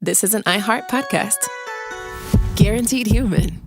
this is an iHeart podcast. Guaranteed human.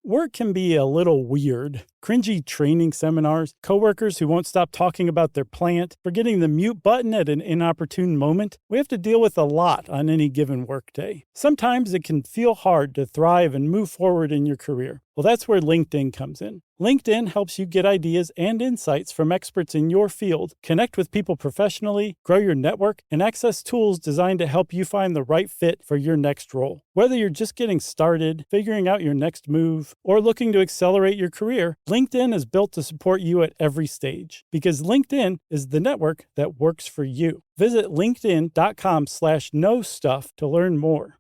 Work can be a little weird. Cringy training seminars, coworkers who won't stop talking about their plant, forgetting the mute button at an inopportune moment. We have to deal with a lot on any given workday. Sometimes it can feel hard to thrive and move forward in your career. Well, that's where LinkedIn comes in. LinkedIn helps you get ideas and insights from experts in your field, connect with people professionally, grow your network, and access tools designed to help you find the right fit for your next role. Whether you're just getting started, figuring out your next move, or looking to accelerate your career, LinkedIn is built to support you at every stage because LinkedIn is the network that works for you. Visit linkedin.com/knowstuff to learn more.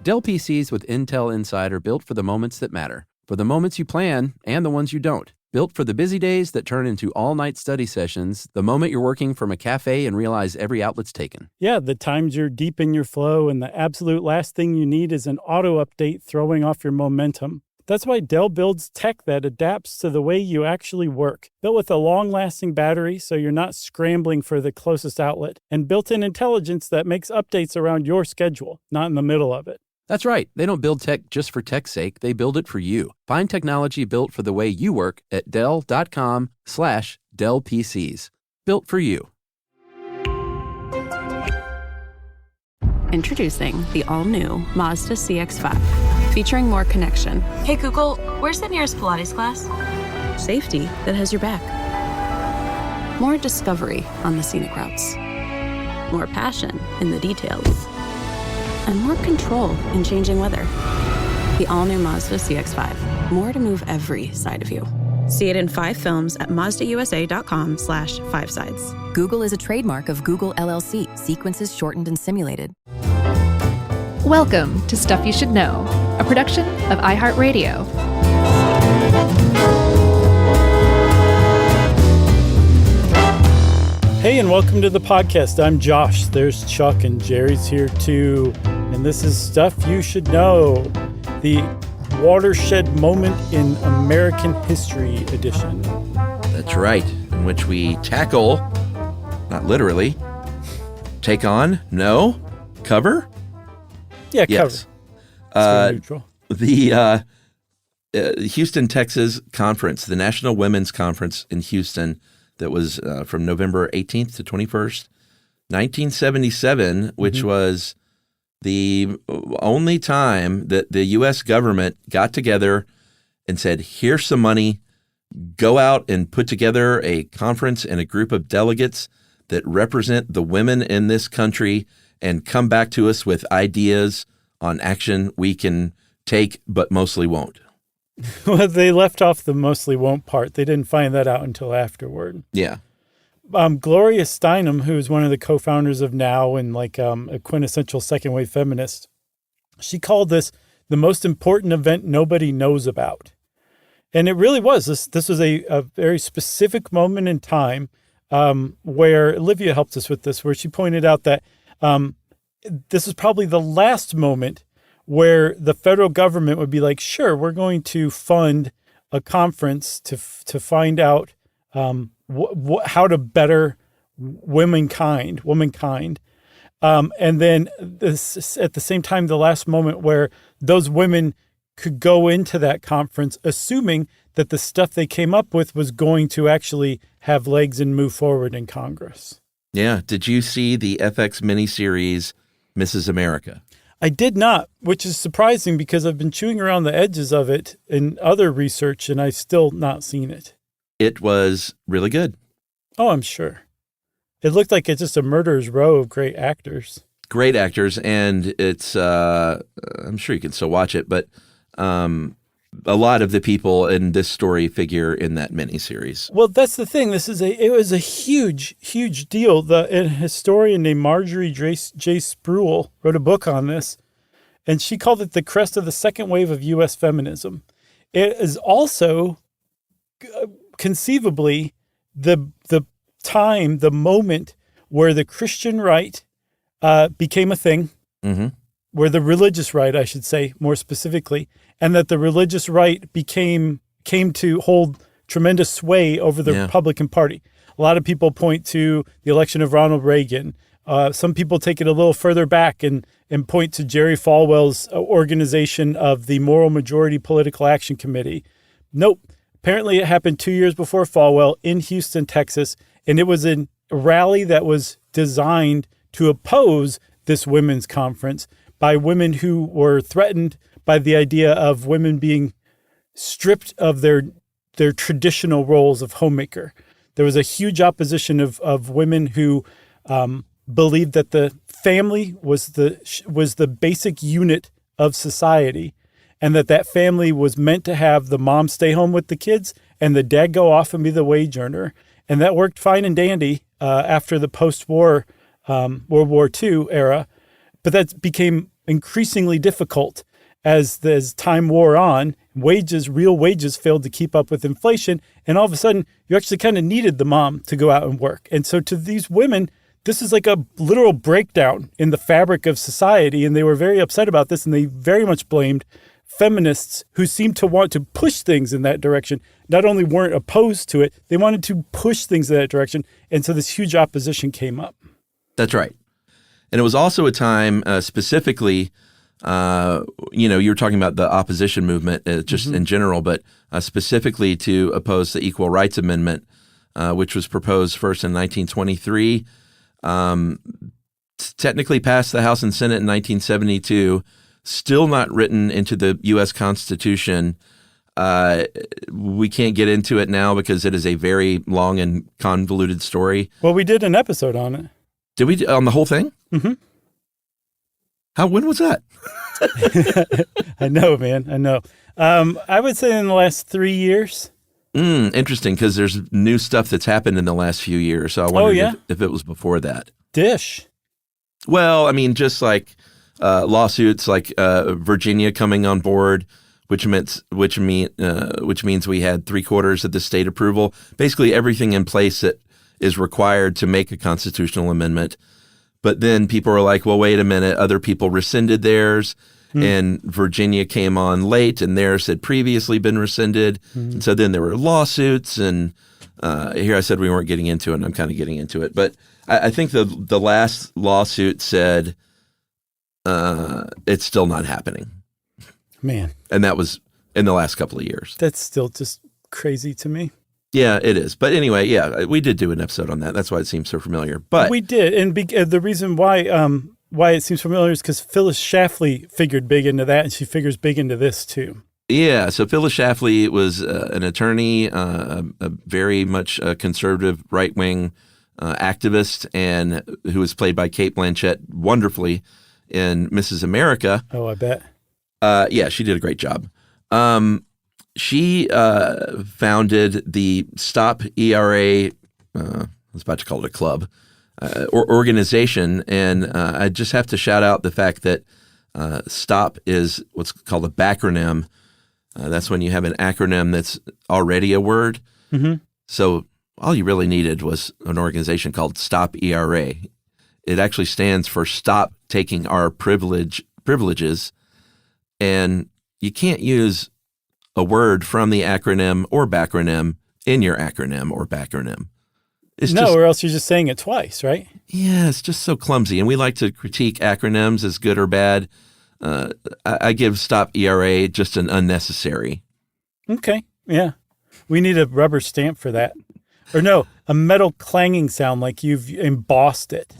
Dell PCs with Intel Inside are built for the moments that matter, for the moments you plan and the ones you don't. Built for the busy days that turn into all-night study sessions, the moment you're working from a cafe and realize every outlet's taken. Yeah, the times you're deep in your flow and the absolute last thing you need is an auto update throwing off your momentum. That's why Dell builds tech that adapts to the way you actually work. Built with a long-lasting battery so you're not scrambling for the closest outlet, and built-in intelligence that makes updates around your schedule, not in the middle of it. That's right. They don't build tech just for tech's sake. They build it for you. Find technology built for the way you work at Dell.com/Dell PCs. Built for you. Introducing the all-new Mazda CX-5, featuring more connection. Hey Google, where's the nearest Pilates class? Safety that has your back. More discovery on the scenic routes. More passion in the details. And more control in changing weather. The all-new Mazda CX-5. More to move every side of you. See it in 5 films at MazdaUSA.com/5sides. Google is a trademark of Google LLC. Sequences shortened and simulated. Welcome to Stuff You Should Know, a production of iHeartRadio. Hey, and welcome to the podcast. I'm Josh. There's Chuck, and Jerry's here too. And this is Stuff You Should Know, the watershed moment in American history edition. That's right, in which we tackle, not literally, take on, no, cover? Yeah, yes. Cover. Neutral. The Houston, Texas conference, the National Women's Conference in Houston, that was from November 18th to 21st, 1977, which was the only time that the U.S. government got together and said, here's some money, go out and put together a conference and a group of delegates that represent the women in this country and come back to us with ideas on action we can take, but mostly won't. Well, they left off the mostly won't part. They didn't find that out until afterward. Yeah. Gloria Steinem, who is one of the co-founders of NOW and like a quintessential second wave feminist, she called this the most important event nobody knows about. And it really was. This was a very specific moment in time where Olivia helped us with this, where she pointed out that this is probably the last moment where the federal government would be like, sure, we're going to fund a conference to find out how to better womankind. And then this, at the same time, the last moment where those women could go into that conference assuming that the stuff they came up with was going to actually have legs and move forward in Congress. Yeah. Did you see the FX miniseries, Mrs. America? I did not, which is surprising because I've been chewing around the edges of it in other research and I've still not seen it. It was really good. Oh, I'm sure. It looked like it's just a murderer's row of great actors. Great actors, and it's, I'm sure you can still watch it, but a lot of the people in this story figure in that miniseries. Well, that's the thing. It was a huge, huge deal. A historian named Marjorie J. Spruill wrote a book on this, and she called it the crest of the second wave of U.S. feminism. It is also conceivably the moment where the Christian right became a thing, where the religious right, I should say more specifically, and that the religious right came to hold tremendous sway over the Republican Party. A lot of people point to the election of Ronald Reagan, Some people take it a little further back and point to Jerry Falwell's organization of the Moral Majority Political Action Committee. Nope. Apparently it happened 2 years before Falwell in Houston, Texas, and it was a rally that was designed to oppose this women's conference by women who were threatened by the idea of women being stripped of their traditional roles of homemaker. There was a huge opposition of women who believed that the family was the basic unit of society, and that family was meant to have the mom stay home with the kids and the dad go off and be the wage earner. And that worked fine and dandy after the post-war World War II era, but that became increasingly difficult as time wore on. Real wages failed to keep up with inflation, and all of a sudden you actually kind of needed the mom to go out and work. And so to these women, this is like a literal breakdown in the fabric of society, and they were very upset about this, and they very much blamed feminists who seemed to want to push things in that direction. Not only weren't opposed to it, they wanted to push things in that direction, and so this huge opposition came up. That's right. And it was also a time specifically, you were talking about the opposition movement just in general, but specifically to oppose the Equal Rights Amendment, which was proposed first in 1923, technically passed the House and Senate in 1972, still not written into the U.S. Constitution. We can't get into it now because it is a very long and convoluted story. Well, we did an episode on it. Did we on the whole thing? Mm-hmm. When was that? I know, man. I know. I would say in the last 3 years. Interesting, because there's new stuff that's happened in the last few years. So I wondered if it was before that. Dish. Well, I mean, just like lawsuits like Virginia coming on board, which means we had 3/4 of the state approval. Basically, everything in place that is required to make a constitutional amendment. But then people were like, well, wait a minute. Other people rescinded theirs, and Virginia came on late, and theirs had previously been rescinded. And so then there were lawsuits, and here I said we weren't getting into it, and I'm kind of getting into it. But I think the last lawsuit said it's still not happening. Man. And that was in the last couple of years. That's still just crazy to me. Yeah, it is. But anyway, we did do an episode on that. That's why it seems so familiar. But we did, and the reason why it seems familiar is because Phyllis Schlafly figured big into that, and she figures big into this too. Yeah, so Phyllis Schlafly was an attorney, a very much conservative, right-wing activist, and who was played by Cate Blanchett wonderfully in Mrs. America. Oh, I bet. Yeah, she did a great job. She founded the Stop ERA, I was about to call it a club, or organization. And I just have to shout out the fact that STOP is what's called a backronym. That's when you have an acronym that's already a word. Mm-hmm. So all you really needed was an organization called Stop ERA. It actually stands for Stop Taking Our Privileges. And you can't use a word from the acronym or backronym in your acronym or backronym. Or else you're just saying it twice, right? Yeah, it's just so clumsy. And we like to critique acronyms as good or bad. I give Stop ERA just an unnecessary. Okay, yeah. We need a rubber stamp for that. Or no, a metal clanging sound like you've embossed it.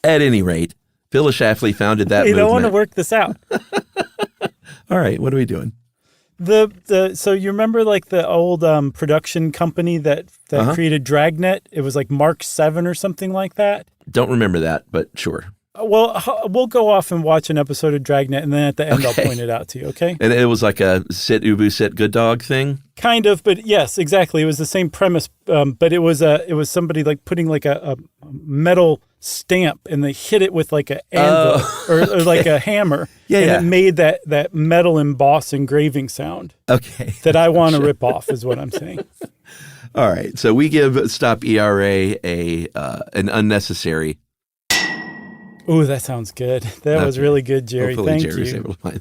At any rate, Phyllis Schlafly founded that movement. I want to work this out. All right, what are we doing? So you remember like the old production company that created Dragnet? It was like Mark 7 or something like that. Don't remember that, but sure. Well, we'll go off and watch an episode of Dragnet, and then at the end I'll point it out to you, okay? And it was like a sit Ubu sit good dog thing? Kind of, but yes, exactly. It was the same premise, but it was somebody like putting like a metal stamp, and they hit it with like an anvil or like a hammer, it made that metal emboss engraving sound. Okay. That I want to rip off is what I'm saying. All right, so we give Stop ERA an unnecessary. Ooh, that sounds good. That was really good, Jerry. Hopefully Thank Jerry's you. able to find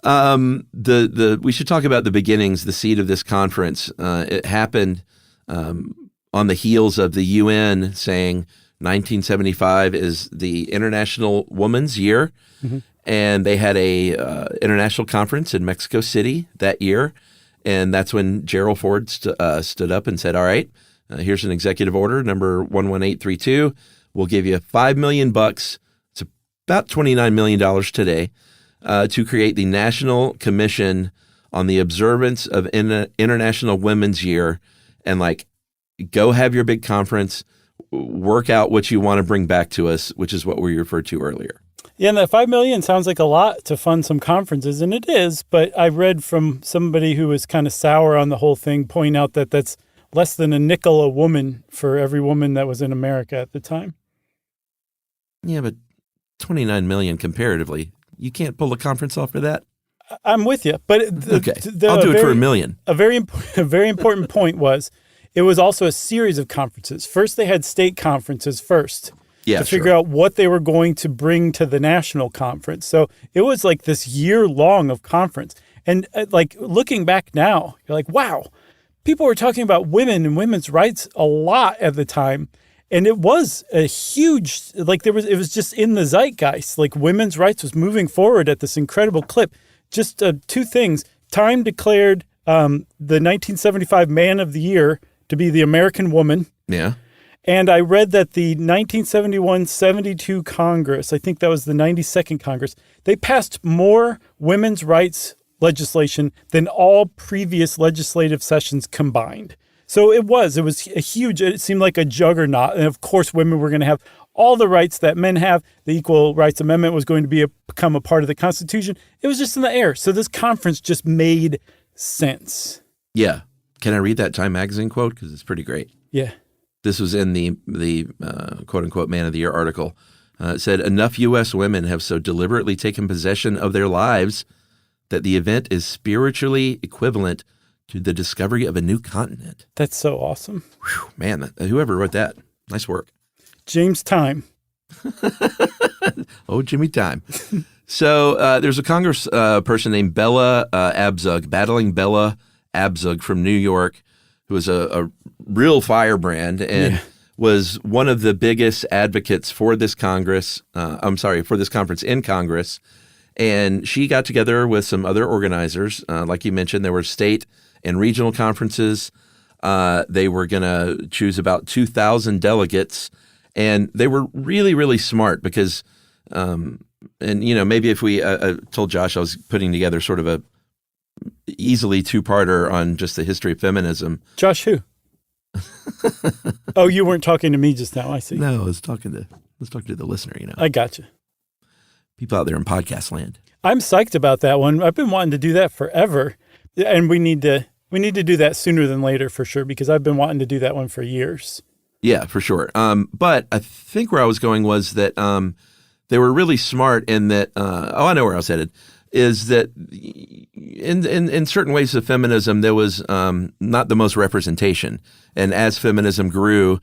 that. We should talk about the beginnings, the seed of this conference. It happened on the heels of the UN saying 1975 is the International Women's Year, and they had a international conference in Mexico City that year, and that's when Gerald Ford stood up and said, "All right, here's an executive order, number 11832. We'll give you $5 million. It's about $29 million today to create the National Commission on the Observance of International Women's Year, and like go have your big conference." Work out what you want to bring back to us, which is what we referred to earlier. Yeah, and that $5 million sounds like a lot to fund some conferences, and it is. But I read from somebody who was kind of sour on the whole thing, pointing out that that's less than a nickel a woman for every woman that was in America at the time. Yeah, but $29 million comparatively, you can't pull a conference off for that. I'm with you, but okay, I'll do it for $1 million. A very important point was, it was also a series of conferences. First, they had state conferences first to figure out what they were going to bring to the national conference. So it was like this year long of conference. And like looking back now, you're like, wow, people were talking about women and women's rights a lot at the time. And it was a huge, like it was just in the zeitgeist. Like women's rights was moving forward at this incredible clip. Just two things. Time declared the 1975 Man of the Year to be the American woman. Yeah. And I read that the 1971-72 Congress, I think that was the 92nd Congress, they passed more women's rights legislation than all previous legislative sessions combined. So it was a huge, it seemed like a juggernaut. And of course, women were going to have all the rights that men have. The Equal Rights Amendment was going to become a part of the Constitution. It was just in the air. So this conference just made sense. Yeah. Can I read that Time Magazine quote? Because it's pretty great. Yeah. This was in the quote-unquote Man of the Year article. It said, "Enough U.S. women have so deliberately taken possession of their lives that the event is spiritually equivalent to the discovery of a new continent." That's so awesome. Whew, man, whoever wrote that, nice work. James Time. Oh, Jimmy Time. So there's a Congress person named Bella Abzug, Battling Bella Abzug from New York, who was a real firebrand and was one of the biggest advocates for this Congress. For this conference in Congress. And she got together with some other organizers. Like you mentioned, there were state and regional conferences. They were going to choose about 2,000 delegates. And they were really, really smart because, maybe if we told Josh I was putting together sort of a easily two-parter on just the history of feminism. Josh who? Oh, you weren't talking to me just now. I see. No, I was talking to the listener, I gotcha. People out there in podcast land. I'm psyched about that one. I've been wanting to do that forever. And we need to do that sooner than later for sure, because I've been wanting to do that one for years. Yeah, for sure. But I think where I was going was that they were really smart in that, I know where I was headed, is that in certain ways of feminism, there was not the most representation. And as feminism grew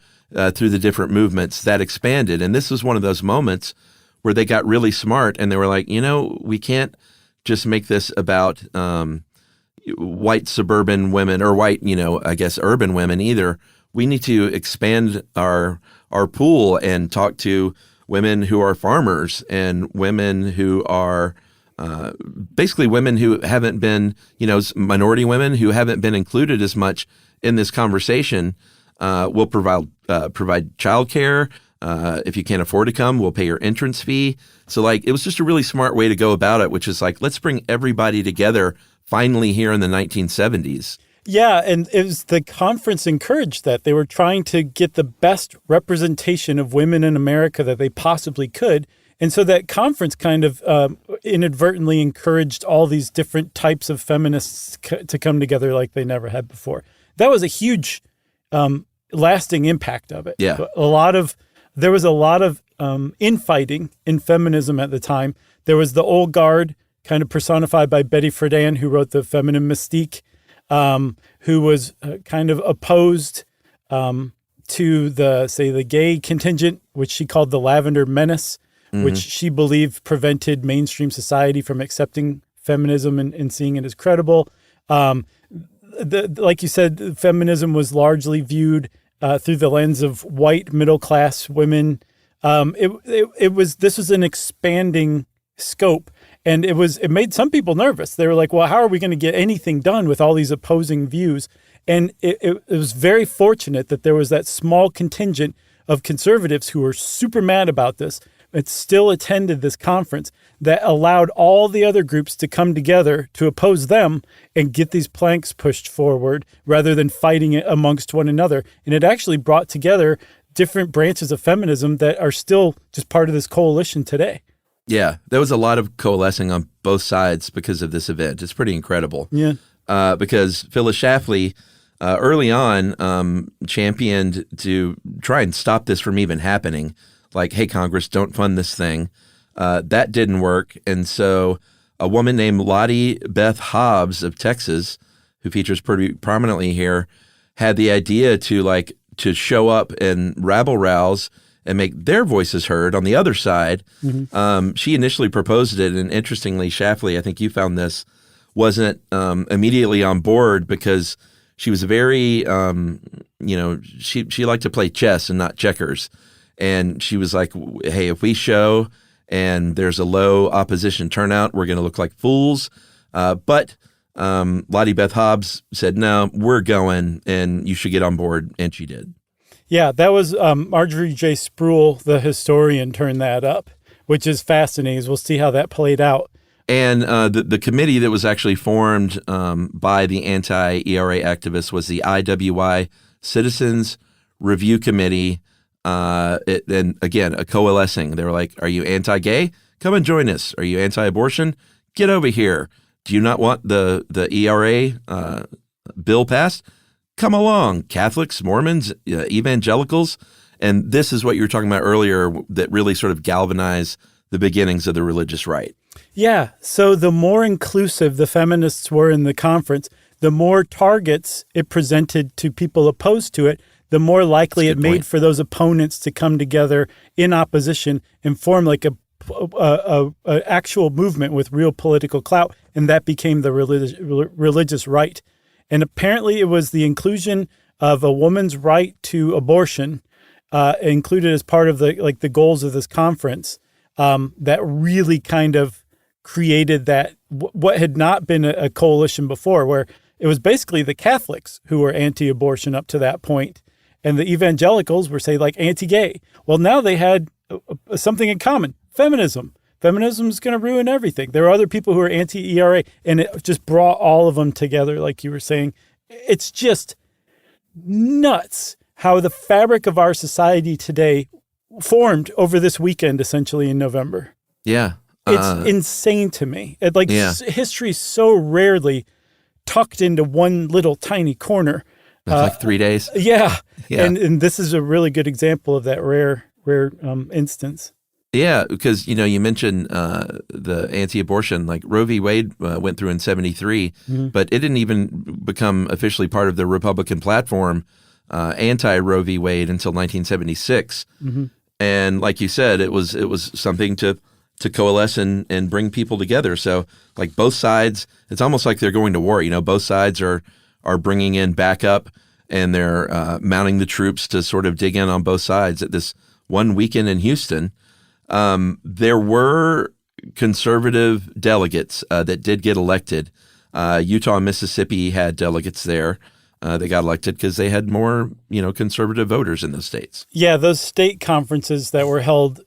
through the different movements, that expanded. And this was one of those moments where they got really smart and they were like, we can't just make this about white suburban women or white, urban women either. We need to expand our pool and talk to women who are farmers and women who are basically women who haven't been, minority women who haven't been included as much in this conversation. We'll provide childcare. If you can't afford to come, we'll pay your entrance fee. So it was just a really smart way to go about it, which is let's bring everybody together finally here in the 1970s. Yeah, and the conference encouraged that. They were trying to get the best representation of women in America that they possibly could. And so that conference kind of inadvertently encouraged all these different types of feminists to come together like they never had before. That was a huge lasting impact of it. Yeah. There was a lot of infighting in feminism at the time. There was the old guard, kind of personified by Betty Friedan, who wrote The Feminine Mystique, who was kind of opposed to the gay contingent, which she called the Lavender Menace, which she believed prevented mainstream society from accepting feminism and seeing it as credible. Like you said, feminism was largely viewed through the lens of white middle-class women. This was an expanding scope, and it made some people nervous. They were like, well, how are we going to get anything done with all these opposing views? And it was very fortunate that there was that small contingent of conservatives who were super mad about this, but still attended this conference that allowed all the other groups to come together to oppose them and get these planks pushed forward rather than fighting it amongst one another. And it actually brought together different branches of feminism that are still just part of this coalition today. Yeah, there was a lot of coalescing on both sides because of this event. It's pretty incredible. Yeah. Because Phyllis Schlafly early on championed to try and stop this from even happening. Like, hey, Congress, don't fund this thing. That didn't work. And so a woman named Lottie Beth Hobbs of Texas, who features pretty prominently here, had the idea to show up and rabble-rouse and make their voices heard on the other side. Mm-hmm. She initially proposed it, and interestingly, Schlafly, I think you found this, wasn't immediately on board because she was very, she liked to play chess and not checkers. And she was like, hey, if we show and there's a low opposition turnout, we're going to look like fools. But Lottie Beth Hobbs said, no, we're going, and you should get on board. And she did. Yeah, that was Marjorie J. Spruill, the historian, turned that up, which is fascinating. We'll see how that played out. And the committee that was actually formed by the anti-ERA activists was the IWI Citizens Review Committee. And again, a coalescing. They were like, are you anti-gay? Come and join us. Are you anti-abortion? Get over here. Do you not want the ERA bill passed? Come along. Catholics, Mormons, evangelicals. And this is what you were talking about earlier that really sort of galvanized the beginnings of the religious right. Yeah. So the more inclusive the feminists were in the conference, the more targets it presented to people opposed to it, the more likely it made for those opponents to come together in opposition and form like a actual movement with real political clout, and that became the religious right. And apparently it was the inclusion of a woman's right to abortion included as part of the goals of this conference that really kind of created that what had not been a coalition before, where it was basically the Catholics who were anti-abortion up to that point, and the evangelicals were, say, like anti-gay. Well, now they had something in common: feminism. Feminism is going to ruin everything. There are other people who are anti-ERA, and it just brought all of them together, like you were saying. It's just nuts how the fabric of our society today formed over this weekend, essentially in November. Yeah. It's insane to me. History is so rarely tucked into one little tiny corner. Like 3 days. Yeah. And this is a really good example of that rare instance. Yeah, because, you mentioned the anti-abortion, like Roe v. Wade went through in 1973, but it didn't even become officially part of the Republican platform, anti-Roe v. Wade, until 1976. Mm-hmm. And like you said, it was something to coalesce and bring people together. So like both sides, it's almost like they're going to war. Both sides are bringing in backup, and they're mounting the troops to sort of dig in on both sides at this one weekend in Houston. There were conservative delegates that did get elected. Utah and Mississippi had delegates there. They got elected because they had more, conservative voters in those states. Yeah, those state conferences that were held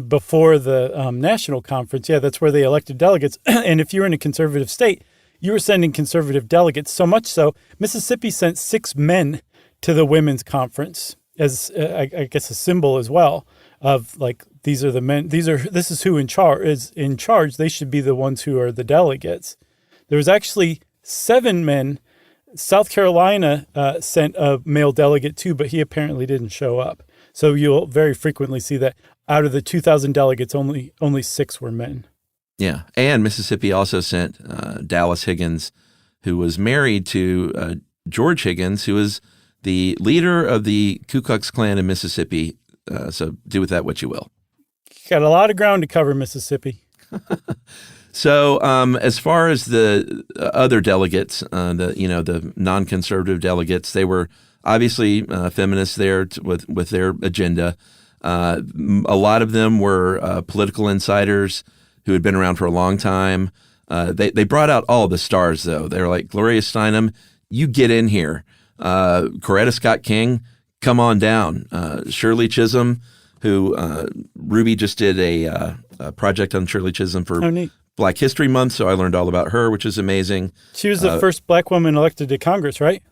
before the national conference, that's where they elected delegates. And if you were in a conservative state, you were sending conservative delegates. So much so, Mississippi sent 6 men to the women's conference as, I guess, a symbol as well of like, these are the men. This is who is in charge. They should be the ones who are the delegates. There was actually 7 men. South Carolina sent a male delegate too, but he apparently didn't show up. So you'll very frequently see that out of the 2,000 delegates, only 6 were men. Yeah, and Mississippi also sent Dallas Higgins, who was married to George Higgins, who was the leader of the Ku Klux Klan in Mississippi. So do with that what you will. Got a lot of ground to cover, Mississippi. So as far as the other delegates, the non-conservative delegates, they were obviously feminists there with their agenda. A lot of them were political insiders who had been around for a long time. They brought out all the stars, though. They were like, Gloria Steinem, you get in here. Coretta Scott King, come on down. Shirley Chisholm, who Ruby just did a project on Shirley Chisholm for Black History Month, so I learned all about her, which is amazing. She was the first black woman elected to Congress, right?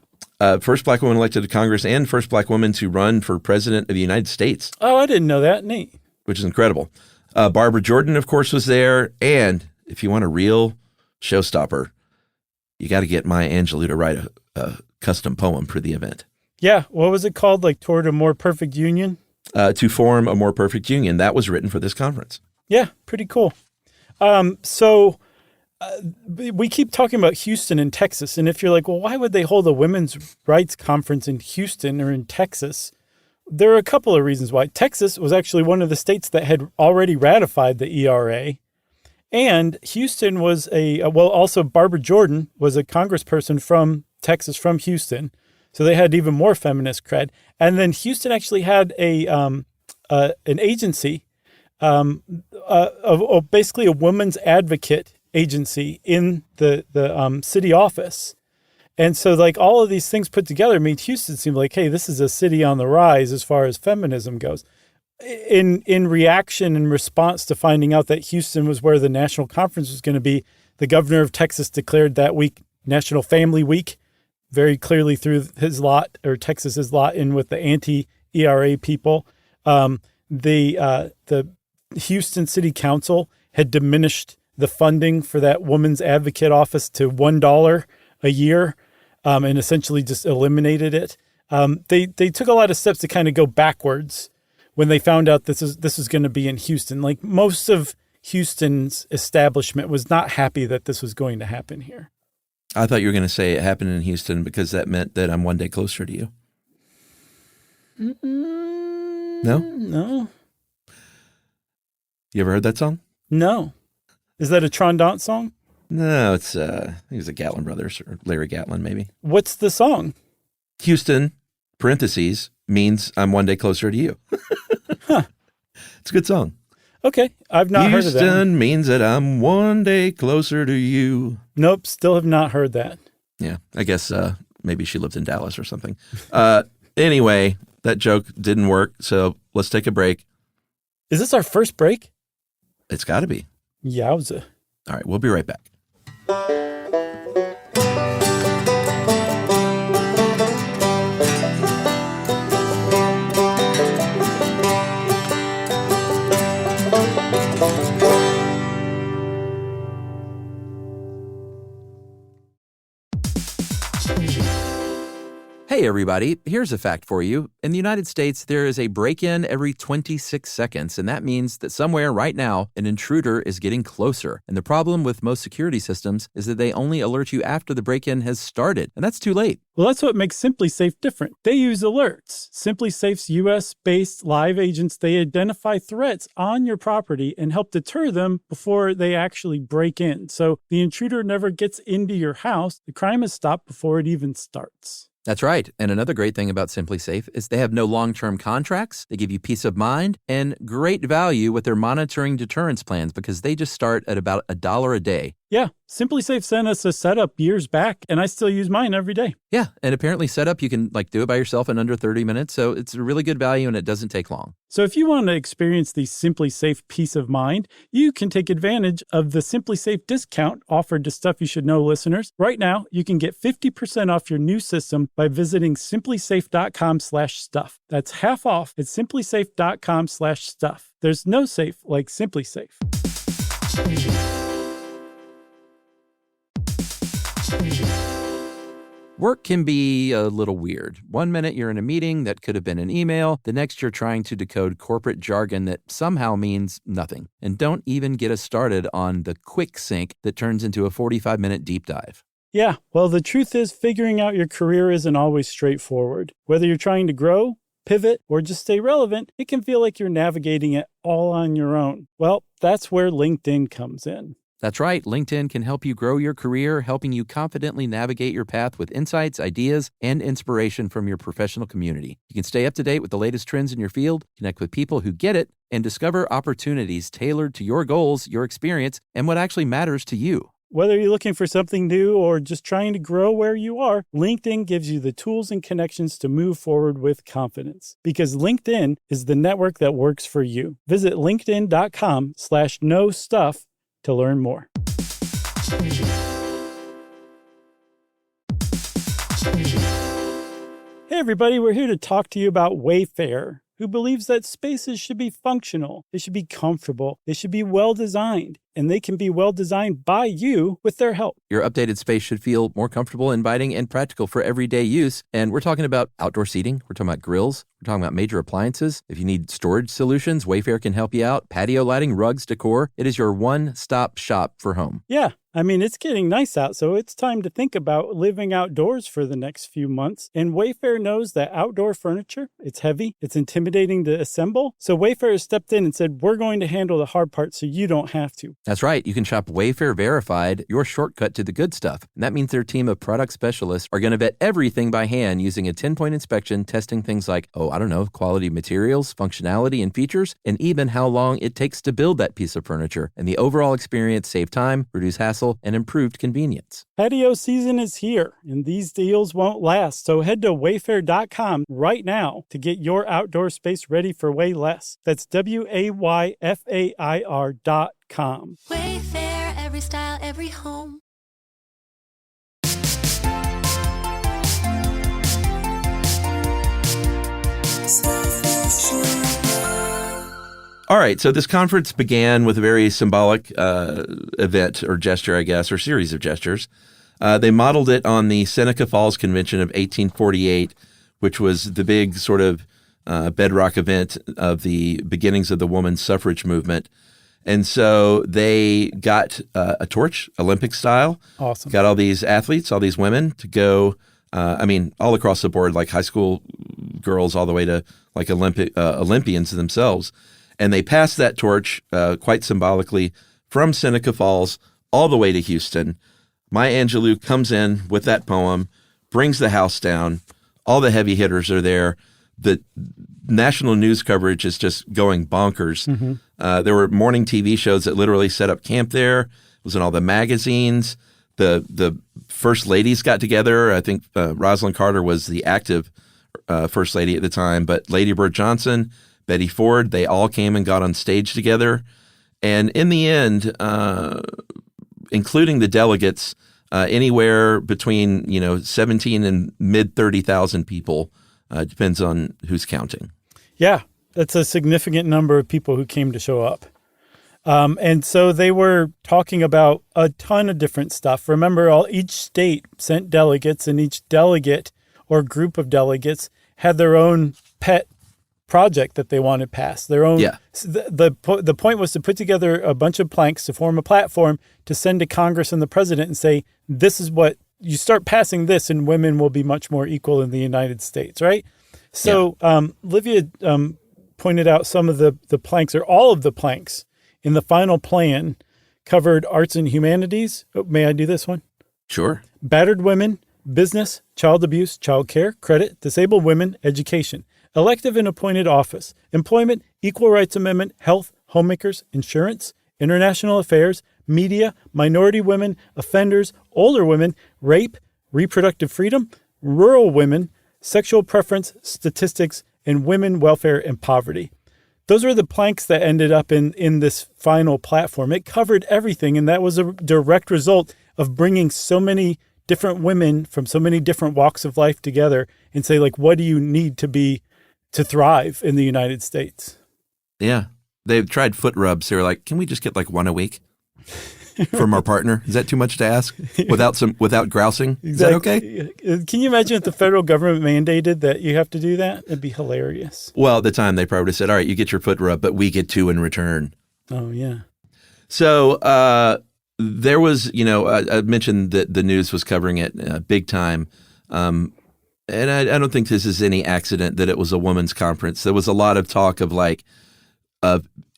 First black woman elected to Congress and first black woman to run for president of the United States. Oh, I didn't know that. Neat. Which is incredible. Barbara Jordan, of course, was there. And if you want a real showstopper, you got to get Maya Angelou to write a custom poem for the event. Yeah. What was it called? Like Toward a More Perfect Union? To form a more perfect union. That was written for this conference. Yeah, pretty cool. So we keep talking about Houston and Texas. And if you're like, well, why would they hold a women's rights conference in Houston or in Texas? There are a couple of reasons why. Texas was actually one of the states that had already ratified the ERA. And Houston was also Barbara Jordan was a congressperson from Texas, from Houston. So they had even more feminist cred. And then Houston actually had an agency, basically a women's advocate agency in the city office. And so like all of these things put together made Houston seem like, hey, this is a city on the rise as far as feminism goes. In reaction and response to finding out that Houston was where the national conference was going to be, the governor of Texas declared that week National Family Week, very clearly threw his lot, or Texas's lot, in with the anti-ERA people. The Houston City Council had diminished the funding for that woman's advocate office to $1 a year, and essentially just eliminated it. They took a lot of steps to kind of go backwards when they found out this was going to be in Houston. Like most of Houston's establishment was not happy that this was going to happen here. I thought you were going to say it happened in Houston because that meant that I'm one day closer to you. No? No. You ever heard that song? No. Is that a Trondant song? No, it's I think it's the Gatlin Brothers or Larry Gatlin, maybe. What's the song? Houston, parentheses, means I'm one day closer to you. Huh. It's a good song. Okay. I've not heard of that. Houston means that I'm one day closer to you. Nope. Still have not heard that. Yeah. I guess maybe she lived in Dallas or something. Anyway, that joke didn't work. So let's take a break. Is this our first break? It's got to be. Yowza. All right. We'll be right back. Hey everybody, here's a fact for you. In the United States, there is a break-in every 26 seconds, and that means that somewhere right now, an intruder is getting closer. And the problem with most security systems is that they only alert you after the break-in has started, and that's too late. Well, that's what makes SimpliSafe different. They use alerts. SimpliSafe's US-based live agents, they identify threats on your property and help deter them before they actually break in. So the intruder never gets into your house. The crime is stopped before it even starts. That's right. And another great thing about SimpliSafe is they have no long-term contracts. They give you peace of mind and great value with their monitoring deterrence plans because they just start at about $1 a day. Yeah, SimpliSafe sent us a setup years back, and I still use mine every day. Yeah, and apparently setup, you can do it by yourself in under 30 minutes, so it's a really good value and it doesn't take long. So if you want to experience the SimpliSafe peace of mind, you can take advantage of the SimpliSafe discount offered to Stuff You Should Know listeners. Right now, you can get 50% off your new system by visiting simplisafe.com/stuff. That's half off at simplisafe.com/stuff. There's no safe like SimpliSafe. Work can be a little weird. One minute you're in a meeting that could have been an email. The next you're trying to decode corporate jargon that somehow means nothing. And don't even get us started on the quick sync that turns into a 45-minute deep dive. Yeah, well, the truth is figuring out your career isn't always straightforward. Whether you're trying to grow, pivot, or just stay relevant, it can feel like you're navigating it all on your own. Well, that's where LinkedIn comes in. That's right. LinkedIn can help you grow your career, helping you confidently navigate your path with insights, ideas, and inspiration from your professional community. You can stay up to date with the latest trends in your field, connect with people who get it, and discover opportunities tailored to your goals, your experience, and what actually matters to you. Whether you're looking for something new or just trying to grow where you are, LinkedIn gives you the tools and connections to move forward with confidence. Because LinkedIn is the network that works for you. Visit linkedin.com/knowstuff to learn more. Hey everybody, we're here to talk to you about Wayfair, who believes that spaces should be functional, they should be comfortable, they should be well designed, and they can be well designed by you with their help. Your updated space should feel more comfortable, inviting, and practical for everyday use. And we're talking about outdoor seating. We're talking about grills. We're talking about major appliances. If you need storage solutions, Wayfair can help you out. Patio lighting, rugs, decor. It is your one-stop shop for home. Yeah, I mean, it's getting nice out, so it's time to think about living outdoors for the next few months. And Wayfair knows that outdoor furniture, it's heavy, it's intimidating to assemble. So Wayfair has stepped in and said, we're going to handle the hard part so you don't have to. That's right. You can shop Wayfair Verified, your shortcut to the good stuff. And that means their team of product specialists are going to vet everything by hand using a 10-point inspection, testing things like, quality materials, functionality and features, and even how long it takes to build that piece of furniture. And the overall experience save time, reduce hassle, and improved convenience. Patio season is here, and these deals won't last. So head to wayfair.com right now to get your outdoor space ready for way less. That's WAYFAIR.com. Wayfair, every style, every home. All right, so this conference began with a very symbolic event or gesture, I guess, or series of gestures. They modeled it on the Seneca Falls Convention of 1848, which was the big sort of bedrock event of the beginnings of the women's suffrage movement. And so they got a torch, Olympic style. Awesome. Got all these athletes, all these women to go, all across the board, like high school girls all the way to like Olympians themselves. And they passed that torch quite symbolically from Seneca Falls all the way to Houston. Maya Angelou comes in with that poem, brings the house down. All the heavy hitters are there. The national news coverage is just going bonkers. Mm-hmm. There were morning TV shows that literally set up camp there. It was in all the magazines. The first ladies got together. I think Rosalind Carter was the active first lady at the time, but Lady Bird Johnson, Betty Ford, they all came and got on stage together. And in the end, including the delegates, anywhere between 17 and mid 30,000 people, depends on who's counting. Yeah, that's a significant number of people who came to show up. And so they were talking about a ton of different stuff. Remember, each state sent delegates, and each delegate or group of delegates had their own pet project that they wanted passed. Their own. Yeah. The point was to put together a bunch of planks to form a platform to send to Congress and the president and say, this is what you start passing this, and women will be much more equal in the United States, right? So Livia pointed out some of the planks, or all of the planks in the final plan covered arts and humanities. Oh, may I do this one? Sure. Battered women, business, child abuse, child care, credit, disabled women, education, elective and appointed office, employment, equal rights amendment, health, homemakers, insurance, international affairs, media, minority women, offenders, older women, rape, reproductive freedom, rural women, sexual preference, statistics, and women, welfare, and poverty. Those were the planks that ended up in this final platform. It covered everything, and that was a direct result of bringing so many different women from so many different walks of life together and say, like, what do you need to thrive in the United States? Yeah. They've tried foot rubs. They were like, can we just get like one a week from our partner? Is that too much to ask? Without grousing? Is that okay? Can you imagine if the federal government mandated that you have to do that? It'd be hilarious. Well, at the time, they probably would have said, all right, you get your foot rub, but we get two in return. Oh, yeah. So there was, I mentioned that the news was covering it big time. And I don't think this is any accident that it was a women's conference. There was a lot of talk of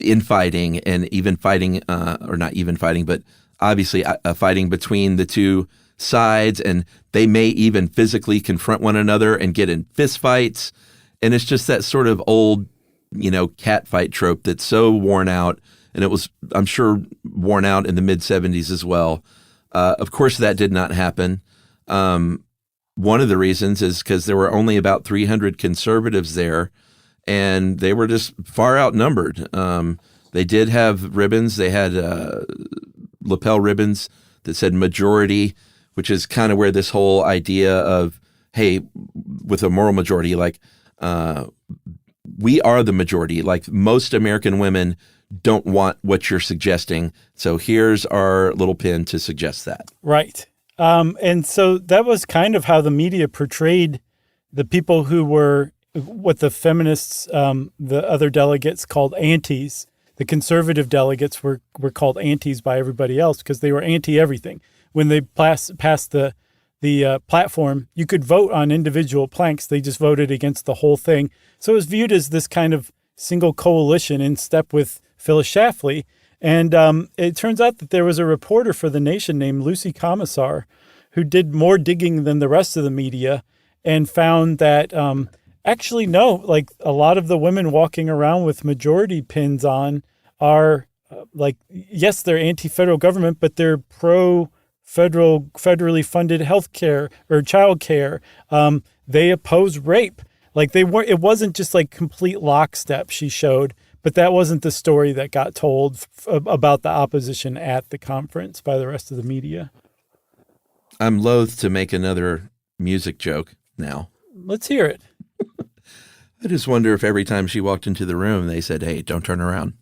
infighting and even fighting, or not even fighting, but obviously fighting between the two sides, and they may even physically confront one another and get in fistfights. And it's just that sort of old, cat fight trope that's so worn out. And it was, I'm sure, worn out in the mid-'70s as well. Of course, that did not happen. One of the reasons is because there were only about 300 conservatives there, and they were just far outnumbered. They did have ribbons. They had lapel ribbons that said majority, which is kind of where this whole idea of, hey, with a moral majority, like we are the majority. Like most American women don't want what you're suggesting. So here's our little pin to suggest that. Right. And so that was kind of how the media portrayed the people who were what the feminists, the other delegates called antis. The conservative delegates were called antis by everybody else because they were anti-everything. When they passed the platform, you could vote on individual planks. They just voted against the whole thing. So it was viewed as this kind of single coalition in step with Phyllis Schlafly. And it turns out that there was a reporter for The Nation named Lucy Commissar who did more digging than the rest of the media and found that actually, no, like a lot of the women walking around with majority pins on are yes, they're anti-federal government, but they're federally funded health care or child care. They oppose rape. Like it wasn't just like complete lockstep, she showed. But that wasn't the story that got told about the opposition at the conference by the rest of the media. I'm loath to make another music joke now. Let's hear it. I just wonder if every time she walked into the room, they said, hey, don't turn around.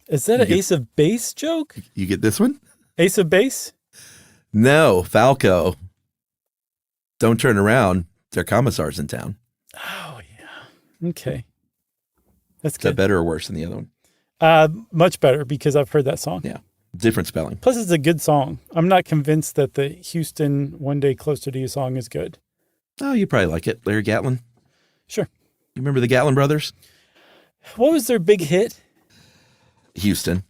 Is that an Ace of Base joke? You get this one? Ace of Base? No, Falco. Don't turn around. There are commissars in town. Oh, yeah. Okay. That's Is good. that better or worse than the other one? Much better because I've heard that song. Yeah. Different spelling. Plus, it's a good song. I'm not convinced that the Houston One Day Closer to You song is good. Oh, you probably like it. Larry Gatlin. Sure. You remember the Gatlin brothers? What was their big hit? Houston.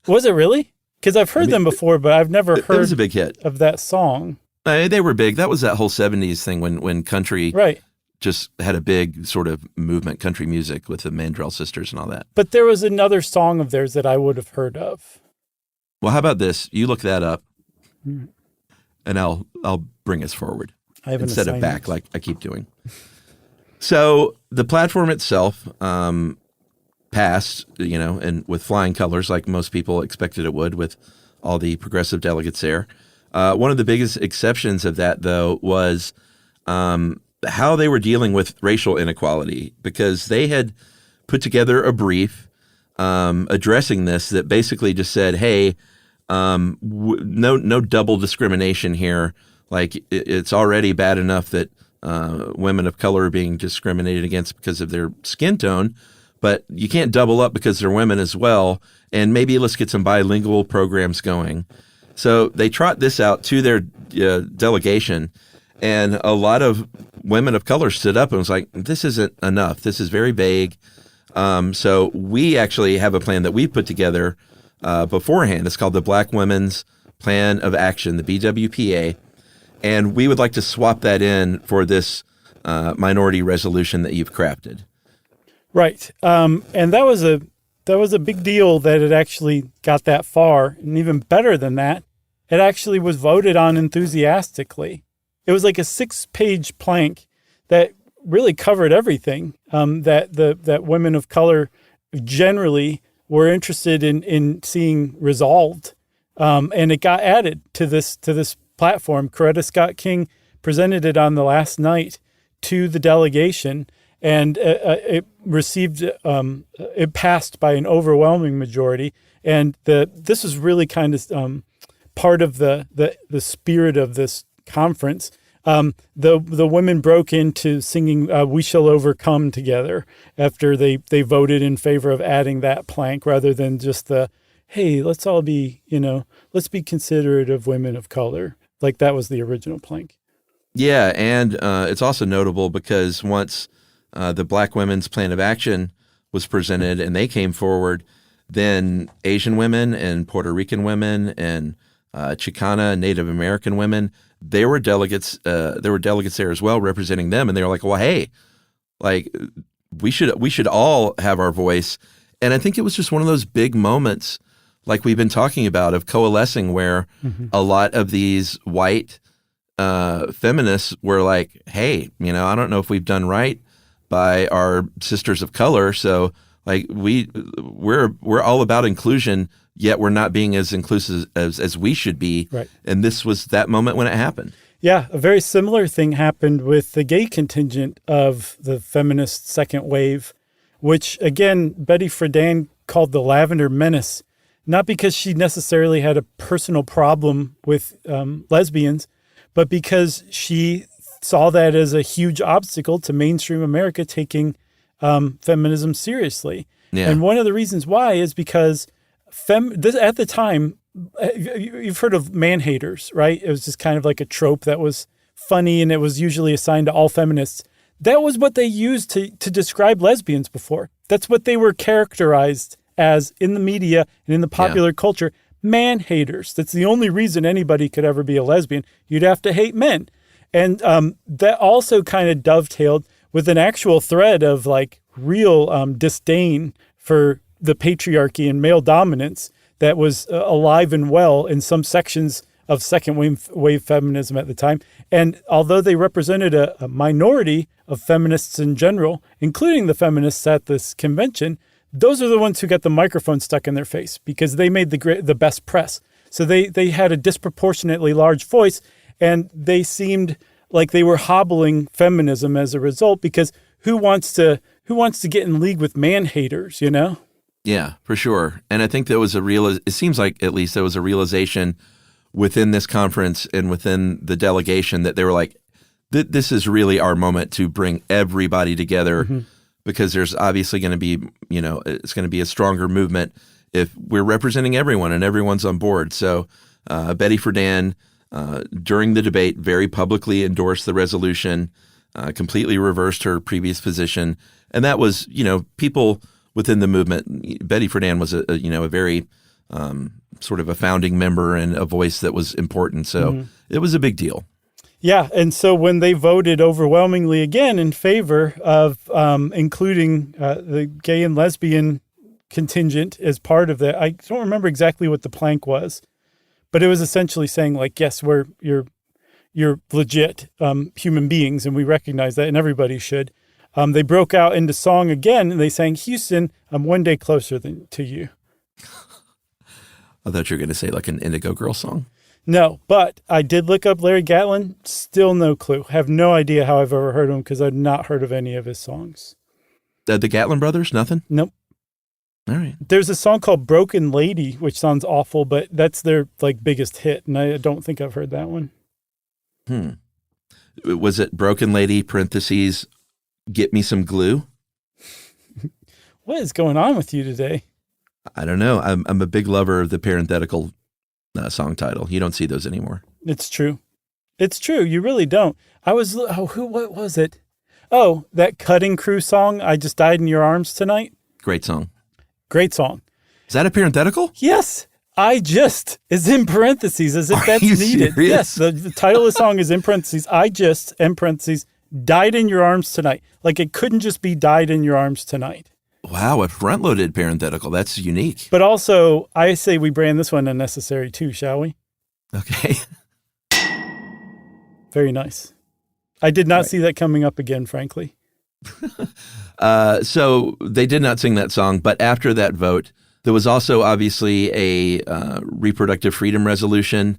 Was it really? Because I've heard them before, but I've never heard It was a big hit. of that song. They were big. That was that whole 70s thing when country Right. just had a big sort of movement, country music with the Mandrell sisters and all that. But there was another song of theirs that I would have heard of. Well, how about this? You look that up, and I'll bring us forward I have an instead of assignment. back like I keep doing. So the platform itself passed, and with flying colors like most people expected it would with all the progressive delegates there. One of the biggest exceptions of that, though, was how they were dealing with racial inequality, because they had put together a brief addressing this that basically just said, hey, no double discrimination here. Like it's already bad enough that women of color are being discriminated against because of their skin tone, but you can't double up because they're women as well. And maybe let's get some bilingual programs going. So they trot this out to their delegation, and a lot of women of color stood up and was like, this isn't enough. This is very vague. So we actually have a plan that we put together beforehand. It's called the Black Women's Plan of Action, the BWPA. And we would like to swap that in for this minority resolution that you've crafted. Right. And that was a big deal that it actually got that far. And even better than that, it actually was voted on enthusiastically. It was like a 6-page plank that really covered everything that women of color generally were interested in seeing resolved. And it got added to this platform. Coretta Scott King presented it on the last night to the delegation, and it received it passed by an overwhelming majority. And this is really kind of part of the spirit of this conference. The women broke into singing "We Shall Overcome" together after they voted in favor of adding that plank rather than just hey, let's all be, let's be considerate of women of color. Like that was the original plank. Yeah, and it's also notable because once the Black Women's Plan of Action was presented and they came forward, then Asian women and Puerto Rican women and Chicana, Native American women, they were delegates. There were delegates there as well, representing them, and they were like, "Well, hey, like we should all have our voice." And I think it was just one of those big moments, like we've been talking about, of coalescing, where a lot of these white feminists were like, "Hey, I don't know if we've done right by our sisters of color, so like we're all about inclusion." Yet we're not being as inclusive as we should be. Right. And this was that moment when it happened. Yeah, a very similar thing happened with the gay contingent of the feminist second wave, which, again, Betty Friedan called the Lavender Menace, not because she necessarily had a personal problem with lesbians, but because she saw that as a huge obstacle to mainstream America taking feminism seriously. Yeah. And one of the reasons why is because at the time, you've heard of man-haters, right? It was just kind of like a trope that was funny, and it was usually assigned to all feminists. That was what they used to describe lesbians before. That's what they were characterized as in the media and in the popular culture. Man-haters. That's the only reason anybody could ever be a lesbian. You'd have to hate men. And that also kind of dovetailed with an actual thread of like real disdain for the patriarchy and male dominance that was alive and well in some sections of second wave feminism at the time. And although they represented a minority of feminists in general, including the feminists at this convention, those are the ones who got the microphone stuck in their face because they made the best press. So they had a disproportionately large voice, and they seemed like they were hobbling feminism as a result, because who wants to get in league with man-haters, Yeah, for sure. And I think there was it seems like at least there was a realization within this conference and within the delegation that they were like, this is really our moment to bring everybody together, because there's obviously going to be, it's going to be a stronger movement if we're representing everyone and everyone's on board. So Betty Friedan, during the debate, very publicly endorsed the resolution, completely reversed her previous position. And that was, people within the movement. Betty Friedan was a very sort of a founding member and a voice that was important. So it was a big deal. Yeah. And so when they voted overwhelmingly again in favor of including the gay and lesbian contingent as part of that, I don't remember exactly what the plank was, but it was essentially saying like, yes, you're legit human beings, and we recognize that, and everybody should. They broke out into song again, and they sang, "Houston, I'm one day closer to you." I thought you were going to say like an Indigo Girls song. No, but I did look up Larry Gatlin. Still no clue. Have no idea how I've ever heard of him, because I've not heard of any of his songs. The Gatlin brothers? Nothing? Nope. All right. There's a song called "Broken Lady," which sounds awful, but that's their like biggest hit, and I don't think I've heard that one. Was it "Broken Lady" parentheses "Get me some glue"? What is going on with you today? I don't know. I'm a big lover of the parenthetical song title. You don't see those anymore. It's true. It's true. You really don't. What was it? Oh, that Cutting Crew song, "I Just Died in Your Arms Tonight." Great song. Great song. Is that a parenthetical? Yes. "I just" is in parentheses, as if that's needed. Serious? Yes. The title of the song is in parentheses. "I just," in parentheses, "died in your arms tonight." Like it couldn't just be "died in your arms tonight." Wow, a front-loaded parenthetical. That's unique. But also, I say we brand this one unnecessary too, shall we? Okay. Very nice. I did not see that coming up again, frankly. So they did not sing that song, but after that vote, there was also obviously a reproductive freedom resolution.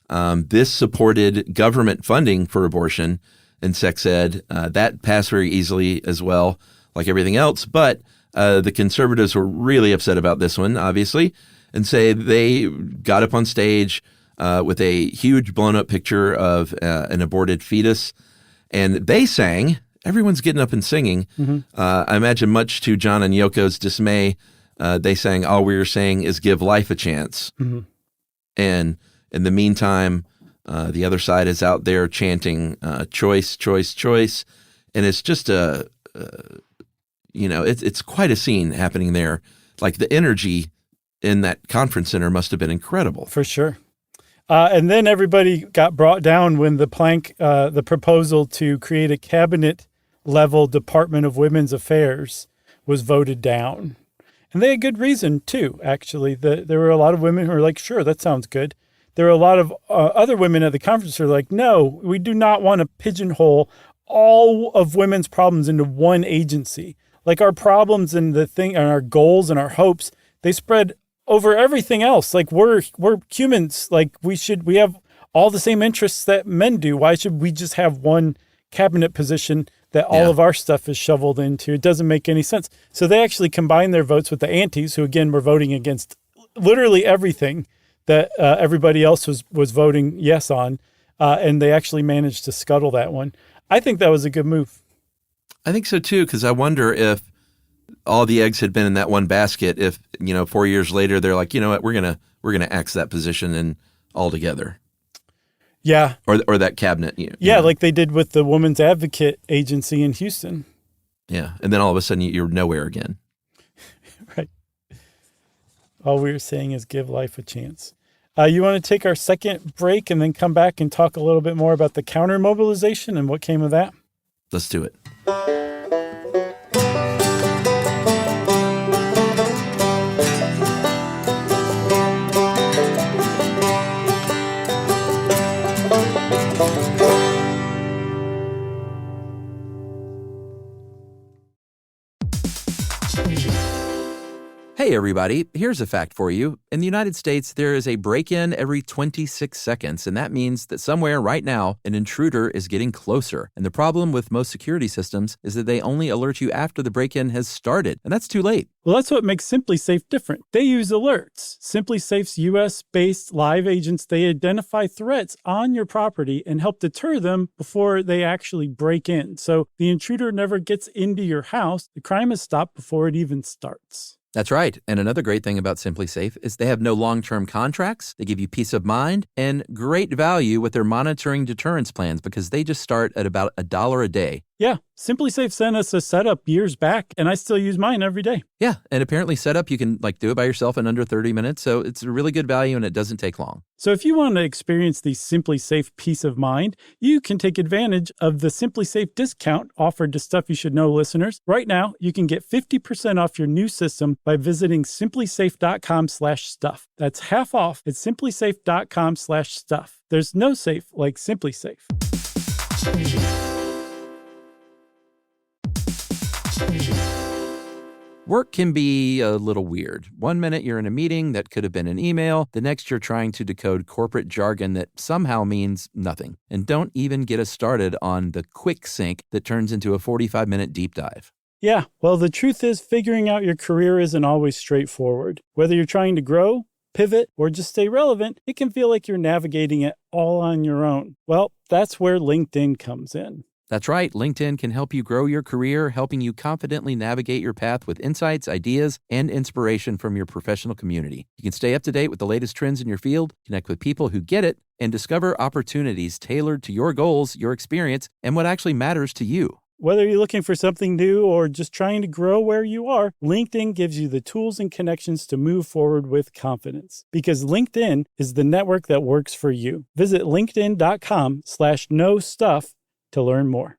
This supported government funding for abortion and sex ed. That passed very easily as well, like everything else. But the conservatives were really upset about this one, obviously, and say they got up on stage with a huge blown-up picture of an aborted fetus, and they sang. Everyone's getting up and singing. I imagine much to John and Yoko's dismay, they sang, "All we're saying is give life a chance." And in the meantime, the other side is out there chanting choice, choice, choice. And it's just it's quite a scene happening there. Like the energy in that conference center must have been incredible. For sure. And then everybody got brought down when the proposal to create a cabinet-level Department of Women's Affairs was voted down. And they had good reason, too, actually. There were a lot of women who were like, sure, that sounds good. There were a lot of other women at the conference who were like, no, we do not want to pigeonhole all of women's problems into one agency. Like our problems and our goals and our hopes, they spread over everything else. Like we're humans. Like we have all the same interests that men do. Why should we just have one cabinet position that all of our stuff is shoveled into? It doesn't make any sense. So they actually combined their votes with the antis, who again were voting against literally everything that everybody else was voting yes on. And they actually managed to scuttle that one. I think that was a good move. I think so too, because I wonder if all the eggs had been in that one basket. If 4 years later they're like, you know what, we're gonna axe that position and altogether. Yeah, or that cabinet. Like they did with the Women's Advocate Agency in Houston. Yeah, and then all of a sudden you're nowhere again. Right. All we were saying is give life a chance. You want to take our second break and then come back and talk a little bit more about the counter mobilization and what came of that? Let's do it. Hey everybody, here's a fact for you. In the United States, there is a break-in every 26 seconds, and that means that somewhere right now, an intruder is getting closer. And the problem with most security systems is that they only alert you after the break-in has started, and that's too late. Well, that's what makes SimpliSafe different. They use alerts. SimpliSafe's US-based live agents, they identify threats on your property and help deter them before they actually break in. So the intruder never gets into your house. The crime is stopped before it even starts. That's right. And another great thing about SimpliSafe is they have no long-term contracts. They give you peace of mind and great value with their monitoring deterrence plans because they just start at about $1 a day. Yeah, SimpliSafe sent us a setup years back, and I still use mine every day. Yeah, and apparently setup, you can do it by yourself in under 30 minutes, so it's a really good value and it doesn't take long. So if you want to experience the SimpliSafe peace of mind, you can take advantage of the SimpliSafe discount offered to Stuff You Should Know listeners. Right now, you can get 50% off your new system by visiting simplisafe.com/stuff. That's half off at simplisafe.com/stuff. There's no safe like SimpliSafe. Work can be a little weird. One minute you're in a meeting that could have been an email. The next you're trying to decode corporate jargon that somehow means nothing. And don't even get us started on the quick sync that turns into a 45-minute deep dive. Yeah, well, the truth is figuring out your career isn't always straightforward. Whether you're trying to grow, pivot, or just stay relevant, it can feel like you're navigating it all on your own. Well, that's where LinkedIn comes in. That's right. LinkedIn can help you grow your career, helping you confidently navigate your path with insights, ideas, and inspiration from your professional community. You can stay up to date with the latest trends in your field, connect with people who get it, and discover opportunities tailored to your goals, your experience, and what actually matters to you. Whether you're looking for something new or just trying to grow where you are, LinkedIn gives you the tools and connections to move forward with confidence. Because LinkedIn is the network that works for you. Visit linkedin.com/knowstuff to learn more.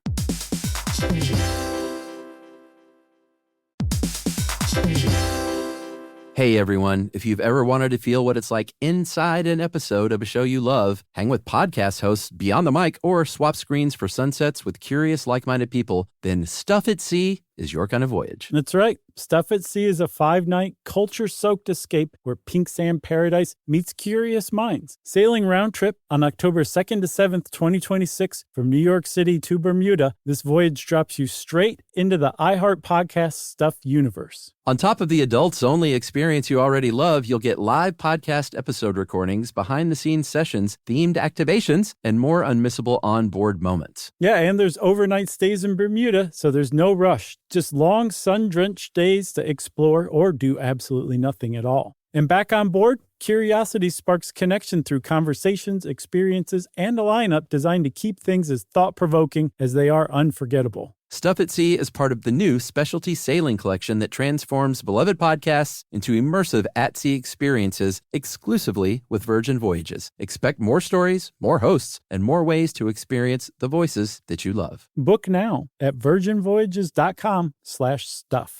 Hey everyone, if you've ever wanted to feel what it's like inside an episode of a show you love, hang with podcast hosts Beyond the Mic, or swap screens for sunsets with curious, like-minded people, then Stuff at Sea is your kind of voyage. That's right. Stuff at Sea is a 5-night, culture-soaked escape where pink sand paradise meets curious minds. Sailing round trip on October 2nd to 7th, 2026 from New York City to Bermuda, this voyage drops you straight into the iHeart Podcast Stuff universe. On top of the adults-only experience you already love, you'll get live podcast episode recordings, behind-the-scenes sessions, themed activations, and more unmissable onboard moments. Yeah, and there's overnight stays in Bermuda, so there's no rush. Just long, sun-drenched days to explore or do absolutely nothing at all. And back on board, curiosity sparks connection through conversations, experiences, and a lineup designed to keep things as thought-provoking as they are unforgettable. Stuff at Sea is part of the new specialty sailing collection that transforms beloved podcasts into immersive at-sea experiences exclusively with Virgin Voyages. Expect more stories, more hosts, and more ways to experience the voices that you love. Book now at virginvoyages.com/stuff.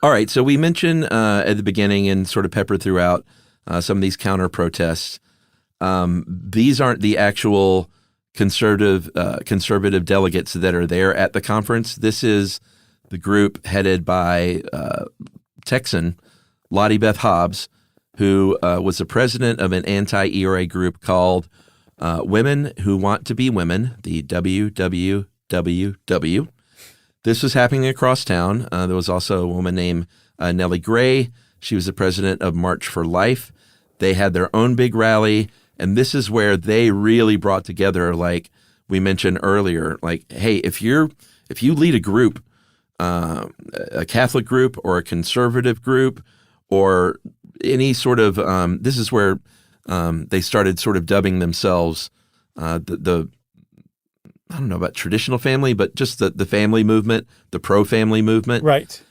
All right, so we mentioned at the beginning and sort of peppered throughout some of these counter protests. These aren't the actual conservative delegates that are there at the conference. This is the group headed by Texan Lottie Beth Hobbs, who was the president of an anti-ERA group called Women Who Want to Be Women, the WWWW. This was happening across town. There was also a woman named Nellie Gray. She was the president of March for Life. They had their own big rally, and this is where they really brought together, like we mentioned earlier, like, hey, if you lead a group, a Catholic group or a conservative group or any sort of, this is where they started sort of dubbing themselves the I don't know about traditional family, but just the family movement, the pro-family movement. Right.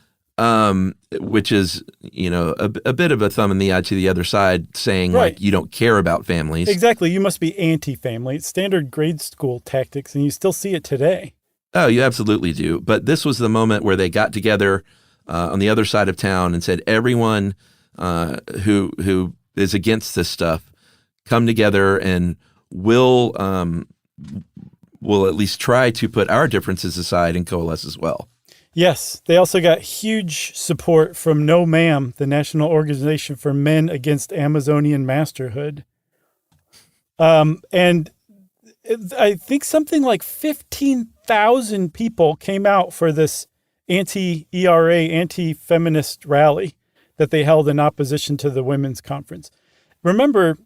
Which is, a bit of a thumb in the eye to the other side saying, like, you don't care about families. Exactly. You must be anti-family. It's standard grade school tactics, and you still see it today. Oh, you absolutely do. But this was the moment where they got together on the other side of town and said, everyone who is against this stuff, come together and we'll at least try to put our differences aside and coalesce as well. Yes. They also got huge support from No Ma'am, the National Organization for Men Against Amazonian Masterhood. And I think something like 15,000 people came out for this anti-ERA, anti-feminist rally that they held in opposition to the women's conference. Remember,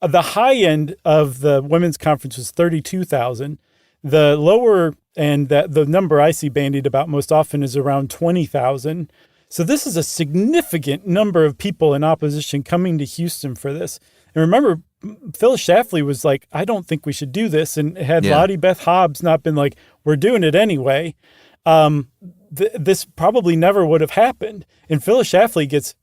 the high end of the women's conference was 32,000. The lower end, the number I see bandied about most often, is around 20,000. So this is a significant number of people in opposition coming to Houston for this. And remember, Phyllis Schlafly was like, I don't think we should do this. And had Lottie Beth Hobbs not been like, we're doing it anyway, this probably never would have happened. And Phyllis Schlafly gets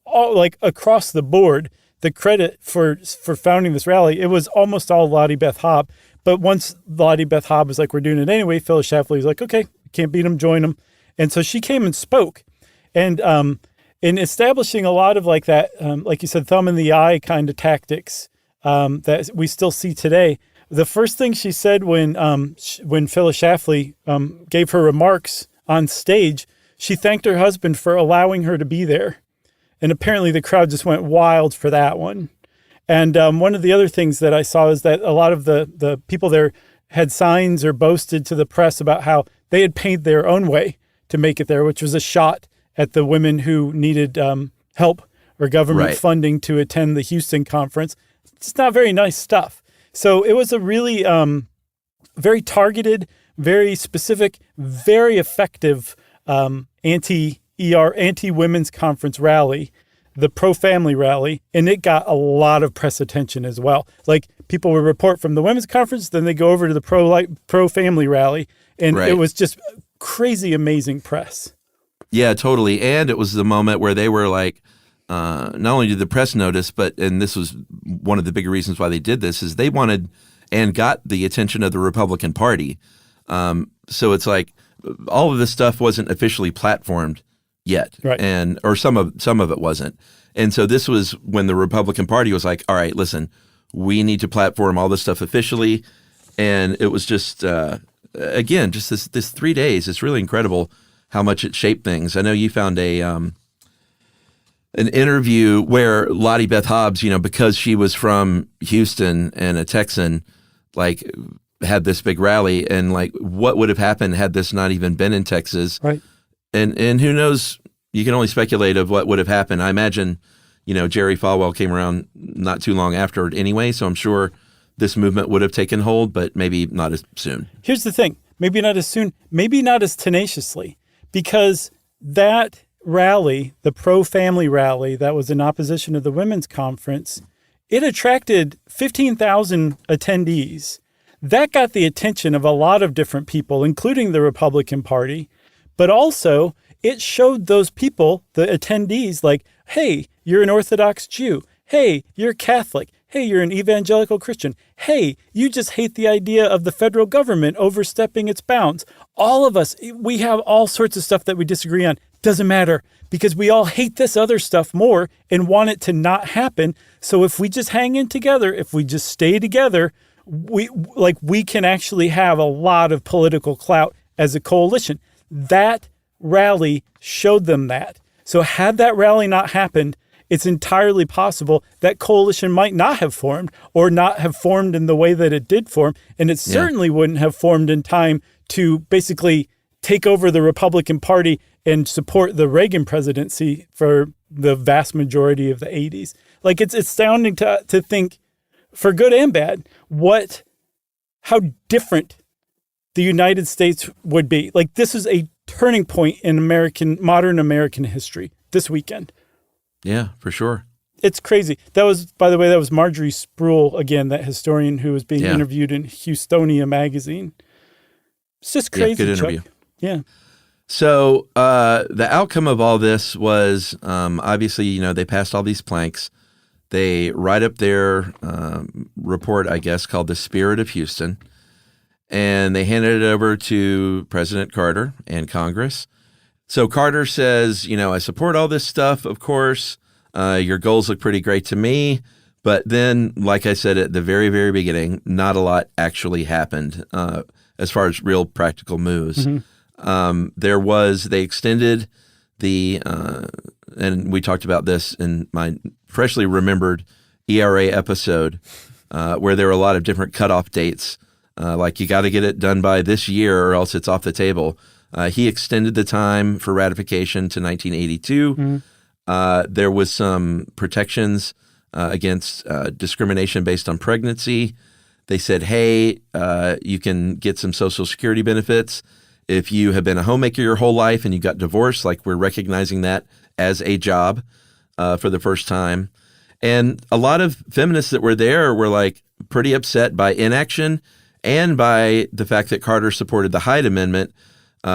all, like, across the board, the credit for founding this rally. It was almost all Lottie Beth Hobbs. But once Lottie Beth Hobbs was like, we're doing it anyway, Phyllis Schlafly was like, okay, can't beat them, join them. And so she came and spoke. And in establishing a lot of like that, like you said, thumb in the eye kind of tactics that we still see today, the first thing she said when Phyllis Schlafly gave her remarks on stage, she thanked her husband for allowing her to be there. And apparently the crowd just went wild for that one. And one of the other things that I saw is that a lot of the people there had signs or boasted to the press about how they had paid their own way to make it there, which was a shot at the women who needed help or government funding to attend the Houston conference. It's not very nice stuff. So it was a really very targeted, very specific, very effective anti-women's conference rally, the pro-family rally, and it got a lot of press attention as well. Like, people would report from the women's conference, then they go over to the pro-family rally, and it was just crazy amazing press. Yeah, totally. And it was the moment where they were like, not only did the press notice, and this was one of the big reasons why they did this, is they wanted and got the attention of the Republican Party. So it's like all of this stuff wasn't officially platformed yet, or some of it wasn't. And so this was when the Republican Party was like, all right, listen, we need to platform all this stuff officially. And it was just, again, just this 3 days. It's really incredible how much it shaped things. I know you found an interview where Lottie Beth Hobbs, because she was from Houston and a Texan, like, had this big rally, and like, what would have happened had this not even been in Texas? Right. And who knows? You can only speculate of what would have happened. I imagine, Jerry Falwell came around not too long after it anyway, so I'm sure this movement would have taken hold, but maybe not as soon. Here's the thing. Maybe not as soon, maybe not as tenaciously, because that rally, the pro-family rally that was in opposition to the women's conference, it attracted 15,000 attendees. That got the attention of a lot of different people, including the Republican Party. But also, it showed those people, the attendees, like, hey, you're an Orthodox Jew. Hey, you're Catholic. Hey, you're an evangelical Christian. Hey, you just hate the idea of the federal government overstepping its bounds. All of us, we have all sorts of stuff that we disagree on. Doesn't matter, because we all hate this other stuff more and want it to not happen. So if we just hang in together, if we just stay together, we can actually have a lot of political clout as a coalition. That rally showed them that. So had that rally not happened, it's entirely possible that coalition might not have formed, or not have formed in the way that it did form. And it certainly wouldn't have formed in time to basically take over the Republican Party and support the Reagan presidency for the vast majority of the 80s. Like, it's astounding to think, for good and bad, how different the United States would be. Like, this is a turning point in modern American history this weekend. Yeah, for sure. It's crazy. That was, by the way, Marjorie Sproul, again, that historian who was being interviewed in Houstonia magazine. It's just crazy, good Chuck. interview. Yeah. So the outcome of all this was, obviously, they passed all these planks. They write up their report, I guess, called The Spirit of Houston, and they handed it over to President Carter and Congress. So Carter says, I support all this stuff, of course. Your goals look pretty great to me. But then, like I said at the very, very beginning, not a lot actually happened as far as real practical moves. Mm-hmm. They extended and we talked about this in my freshly remembered ERA episode, where there were a lot of different cutoff dates. Like, you got to get it done by this year or else it's off the table. He extended the time for ratification to 1982. Mm-hmm. There was some protections against discrimination based on pregnancy. They said, hey, you can get some Social Security benefits if you have been a homemaker your whole life and you got divorced. Like, we're recognizing that as a job for the first time. And a lot of feminists that were there were like pretty upset by inaction and by the fact that Carter supported the Hyde Amendment,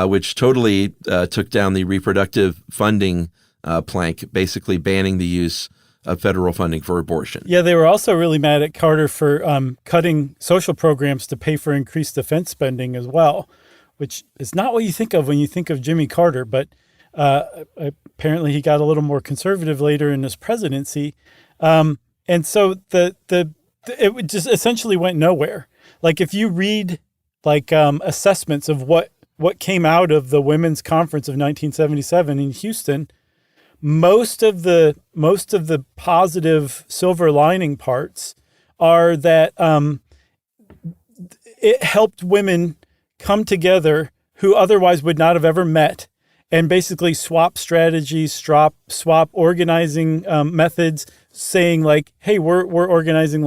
which totally took down the reproductive funding plank, basically banning the use of federal funding for abortion. Yeah, they were also really mad at Carter for cutting social programs to pay for increased defense spending as well, which is not what you think of when you think of Jimmy Carter. But apparently he got a little more conservative later in his presidency. And so it just essentially went nowhere. Like, if you read assessments of what came out of the Women's Conference of 1977 in Houston, most of the positive silver lining parts are that it helped women come together who otherwise would not have ever met, and basically swap strategies, swap organizing methods, saying like, hey, we're organizing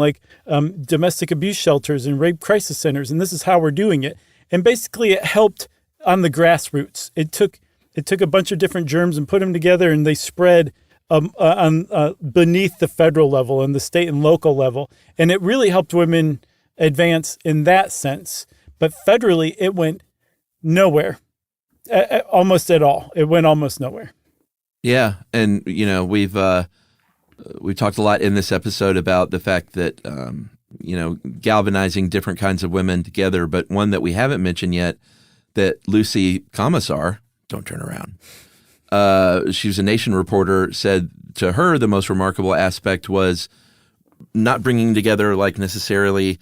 domestic abuse shelters and rape crisis centers, and this is how we're doing it. And basically it helped on the grassroots. It took a bunch of different germs and put them together, and they spread beneath the federal level and the state and local level. And it really helped women advance in that sense. But federally, it went nowhere, almost at all. It went almost nowhere. Yeah. And, we've talked a lot in this episode about the fact that, galvanizing different kinds of women together. But one that we haven't mentioned yet, that Lucy Commissar, don't turn around, she was a Nation reporter, said to her the most remarkable aspect was not bringing together necessarily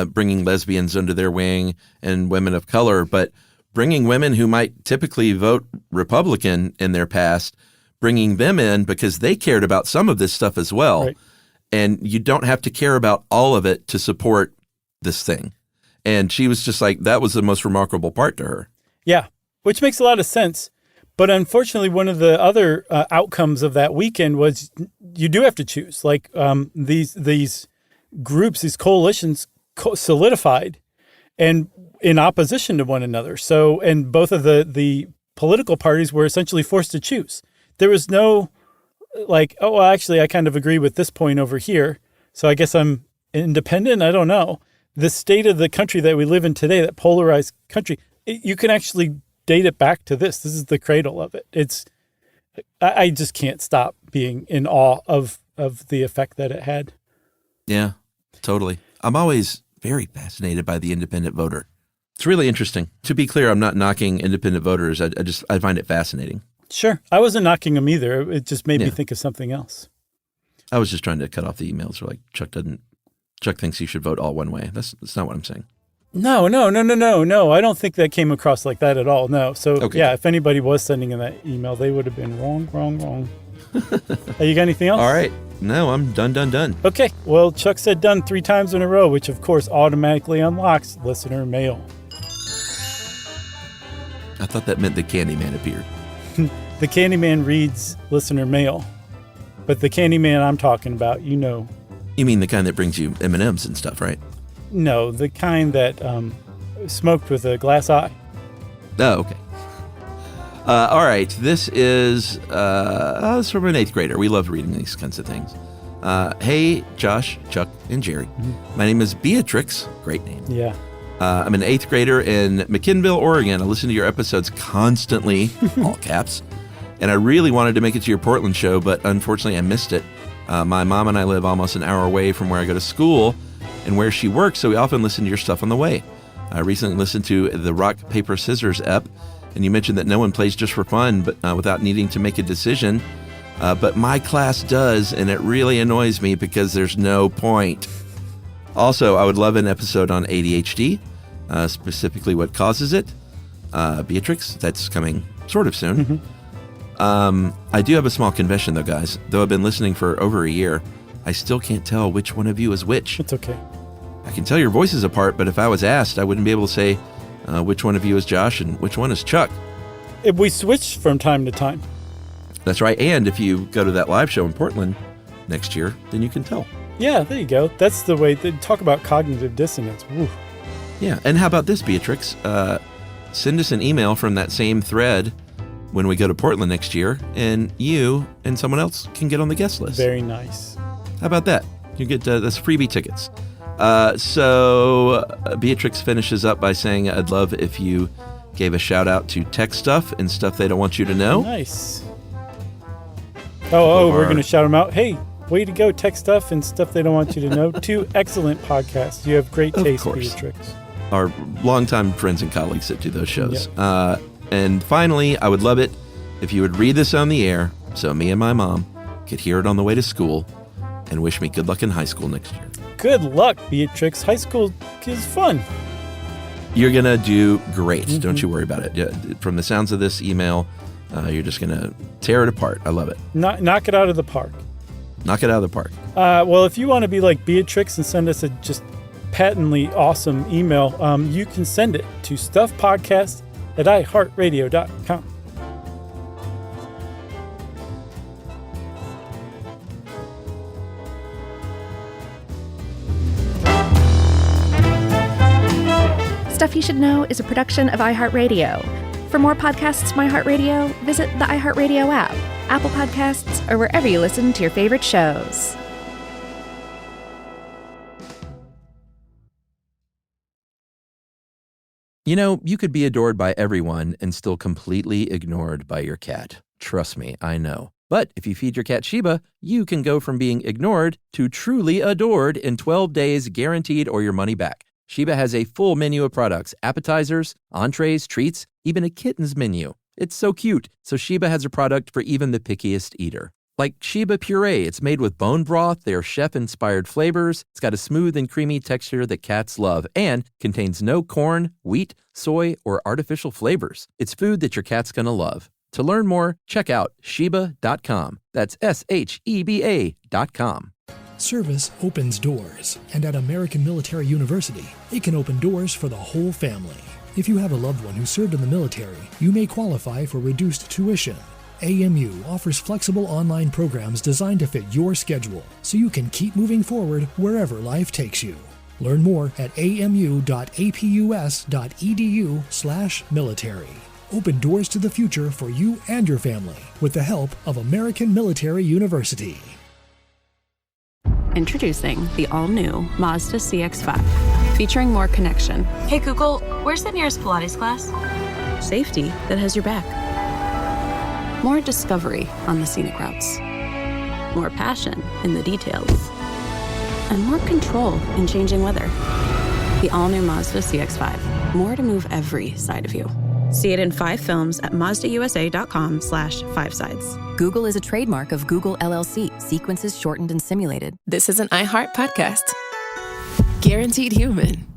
bringing lesbians under their wing and women of color, but bringing women who might typically vote Republican in their past, bringing them in because they cared about some of this stuff as well. Right. And you don't have to care about all of it to support this thing. And she was just like, that was the most remarkable part to her. Yeah, which makes a lot of sense. But unfortunately, one of the other outcomes of that weekend was you do have to choose. These groups, these coalitions solidified and in opposition to one another. So, and both of the political parties were essentially forced to choose. There was no like, oh, well, actually, I kind of agree with this point over here, so I guess I'm independent. I don't know. The state of the country that we live in today, that polarized country, you can actually date it back to this. This is the cradle of it. I just can't stop being in awe of the effect that it had. Yeah, totally. I'm always very fascinated by the independent voter. It's really interesting. To be clear, I'm not knocking independent voters. I find it fascinating. Sure. I wasn't knocking them either. It just made me think of something else. I was just trying to cut off the emails. Like Chuck thinks you should vote all one way. That's not what I'm saying. No. I don't think that came across like that at all. No. So okay. If anybody was sending in that email, they would have been wrong. You got anything else? All right. No, I'm done. Okay. Well, Chuck said done 3 times in a row, which of course automatically unlocks listener mail. I thought that meant the Candyman appeared. The Candyman reads listener mail. But the Candyman I'm talking about, you know. You mean the kind that brings you M&Ms and stuff, right? No, the kind that smoked with a glass eye. Oh, okay. All right. This is from an 8th grader. We love reading these kinds of things. Hey, Josh, Chuck, and Jerry. Mm-hmm. My name is Beatrix. Great name. Yeah. I'm an 8th grader in McKinnville, Oregon. I listen to your episodes constantly, all caps. And I really wanted to make it to your Portland show, but unfortunately I missed it. My mom and I live almost an hour away from where I go to school and where she works, so we often listen to your stuff on the way. I recently listened to the Rock, Paper, Scissors ep, and you mentioned that no one plays just for fun, but without needing to make a decision. But my class does, and it really annoys me because there's no point. Also, I would love an episode on ADHD, specifically what causes it. Beatrix, that's coming sort of soon. Mm-hmm. I do have a small confession, though, guys. Though I've been listening for over a year, I still can't tell which one of you is which. It's okay. I can tell your voices apart, but if I was asked, I wouldn't be able to say which one of you is Josh and which one is Chuck. We switch from time to time. That's right. And if you go to that live show in Portland next year, then you can tell. Yeah, there you go. That's the way they talk about cognitive dissonance. Woo. Yeah. And how about this, Beatrix? Send us an email from that same thread when we go to Portland next year, and you and someone else can get on the guest list. Very nice. How about that? You get that's freebie tickets. So Beatrix finishes up by saying, I'd love if you gave a shout out to tech stuff and stuff they don't want you to know. Nice. We're going to shout them out. Hey, way to go, tech stuff and stuff they don't want you to know. 2 excellent podcasts. You have great taste, Beatrix. Our longtime friends and colleagues that do those shows. Yep. And finally, I would love it if you would read this on the air so me and my mom could hear it on the way to school and wish me good luck in high school next year. Good luck, Beatrix. High school is fun. You're going to do great. Mm-hmm. Don't you worry about it. From the sounds of this email, you're just going to tear it apart. I love it. Knock it out of the park. Knock it out of the park. Well, if you want to be like Beatrix and send us a just patently awesome email, you can send it to stuffpodcast@iheartradio.com. Stuff You Should Know is a production of iHeartRadio. For more podcasts from iHeartRadio, visit the iHeartRadio app, Apple Podcasts, or wherever you listen to your favorite shows. You know, you could be adored by everyone and still completely ignored by your cat. Trust me, I know. But if you feed your cat Sheba, you can go from being ignored to truly adored in 12 days guaranteed or your money back. Sheba has a full menu of products, appetizers, entrees, treats, even a kitten's menu. It's so cute, so Sheba has a product for even the pickiest eater. Like Sheba Puree, it's made with bone broth, they are chef-inspired flavors, it's got a smooth and creamy texture that cats love, and contains no corn, wheat, soy, or artificial flavors. It's food that your cat's gonna love. To learn more, check out Sheba.com. That's SHEBA.com. Service opens doors, and at American Military University, it can open doors for the whole family. If you have a loved one who served in the military, you may qualify for reduced tuition. AMU offers flexible online programs designed to fit your schedule, so you can keep moving forward wherever life takes you. Learn more at amu.apus.edu/military. Open doors to the future for you and your family with the help of American Military University. Introducing the all-new Mazda CX-5, featuring more connection, Hey Google, where's the nearest Pilates class? safety that has your back, more discovery on the scenic routes, more passion in the details, and more control in changing weather. The all-new Mazda CX-5, more to move every side of you. See it in 5 films at mazdausa.com/5sides. Google is a trademark of Google LLC, sequences shortened and simulated. This is an iHeart podcast. Guaranteed Human.